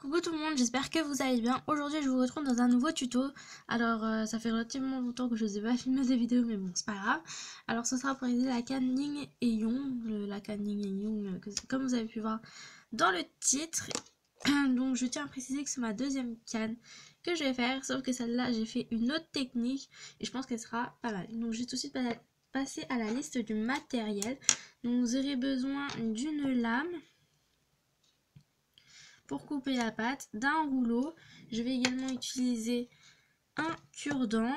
Coucou tout le monde, j'espère que vous allez bien. Aujourd'hui je vous retrouve dans un nouveau tuto. Alors ça fait relativement longtemps que je n'ai pas filmé des vidéos, mais bon c'est pas grave. Alors ce sera pour aider la canne Ning et Young, la canne Ning et Young, comme vous avez pu voir dans le titre. Donc je tiens à préciser que c'est ma deuxième canne que je vais faire, sauf que celle-là j'ai fait une autre technique et je pense qu'elle sera pas mal. Donc je vais tout de suite passer à la liste du matériel. Donc vous aurez besoin d'une lame pour couper la pâte, d'un rouleau. Je vais également utiliser un cure-dent,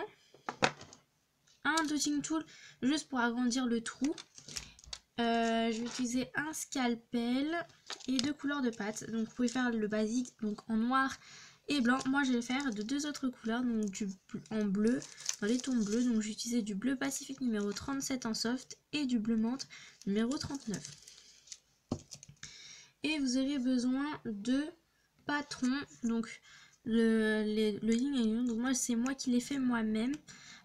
un dotting tool juste pour agrandir le trou. Je vais utiliser un scalpel et deux couleurs de pâte. Donc vous pouvez faire le basique donc en noir et blanc. Moi je vais faire de deux autres couleurs, donc en bleu, dans les tons bleus. Donc j'ai utilisé du bleu Pacifique numéro 37 en soft et du bleu menthe numéro 39. Et vous aurez besoin de patrons, donc le yin et yang. Donc moi c'est moi qui l'ai fait moi-même.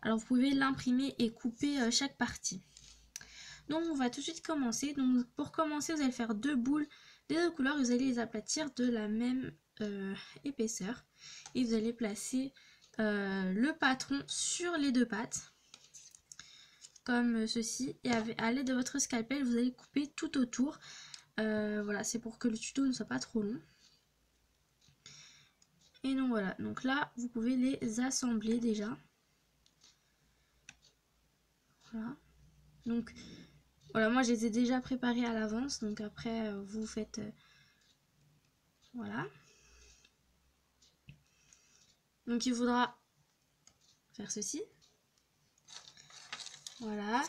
Alors vous pouvez l'imprimer et couper chaque partie. Donc on va tout de suite commencer. Donc pour commencer vous allez faire deux boules des deux couleurs, vous allez les aplatir de la même épaisseur et vous allez placer le patron sur les deux pattes comme ceci, et à l'aide de votre scalpel vous allez couper tout autour. Voilà, c'est pour que le tuto ne soit pas trop long. Et donc voilà, donc là vous pouvez les assembler déjà. Voilà, donc voilà, moi je les ai déjà préparés à l'avance, donc après vous faites voilà. Donc il faudra faire ceci. Voilà.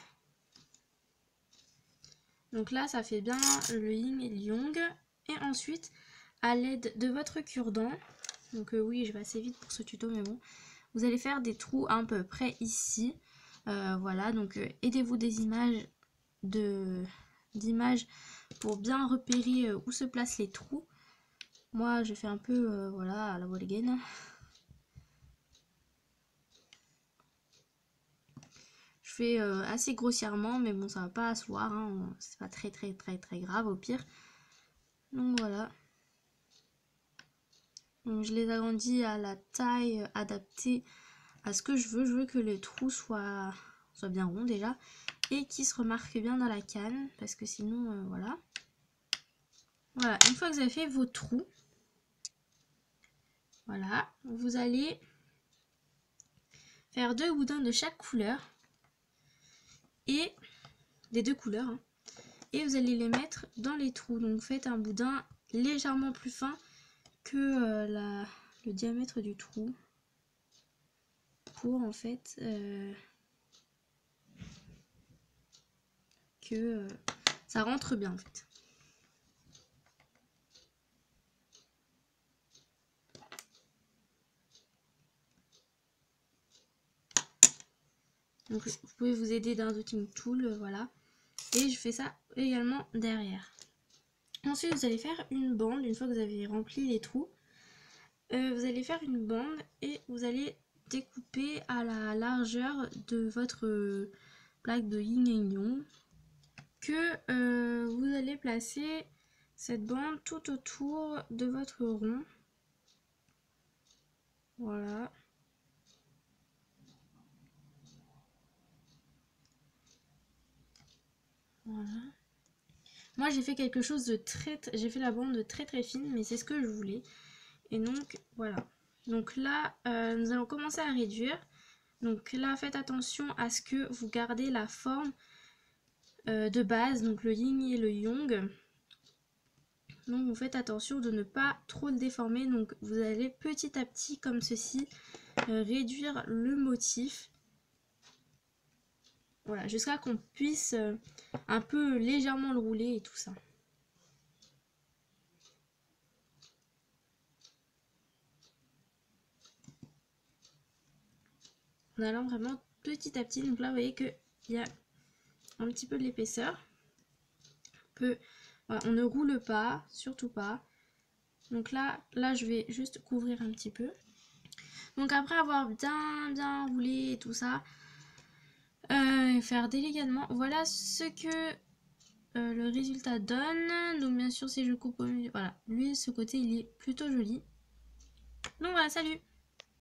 Donc là ça fait bien le yin et le yang. Et ensuite à l'aide de votre cure-dent, donc oui je vais assez vite pour ce tuto mais bon, vous allez faire des trous à peu près ici. Voilà, donc aidez-vous des images d'images pour bien repérer où se placent les trous. Moi je fais un peu voilà à la wall again. Je fais assez grossièrement, mais bon ça va pas se voir, hein. C'est pas très grave au pire. Donc voilà. Donc je les agrandis à la taille adaptée à ce que je veux. Je veux que les trous soient bien ronds déjà et qui se remarquent bien dans la canne, parce que sinon voilà. Voilà, une fois que vous avez fait vos trous, voilà, vous allez faire deux boudins de chaque couleur et des deux couleurs, hein, et vous allez les mettre dans les trous. Donc faites un boudin légèrement plus fin que le diamètre du trou pour en fait que ça rentre bien en fait. Donc vous pouvez vous aider d'un dotting tool, voilà. Et je fais ça également derrière. Ensuite vous allez faire une bande. Une fois que vous avez rempli les trous, vous allez faire une bande et vous allez découper à la largeur de votre plaque de yin et yang, que vous allez placer cette bande tout autour de votre rond. Voilà. Voilà. Moi j'ai fait quelque chose de j'ai fait la bande très fine, mais c'est ce que je voulais. Et donc voilà. Donc là nous allons commencer à réduire. Donc là faites attention à ce que vous gardez la forme de base, donc le yin et le yang. Donc vous faites attention de ne pas trop le déformer. Donc vous allez petit à petit comme ceci réduire le motif. Voilà, jusqu'à qu'on puisse un peu légèrement le rouler et tout ça. En allant vraiment petit à petit. Donc là vous voyez qu'il y a un petit peu de l'épaisseur. Voilà, on ne roule pas, surtout pas. Donc là je vais juste couvrir un petit peu. Donc après avoir bien roulé et tout ça, faire délicatement, voilà ce que le résultat donne. Donc bien sûr si je coupe au milieu, voilà, lui ce côté il est plutôt joli. Donc voilà, salut!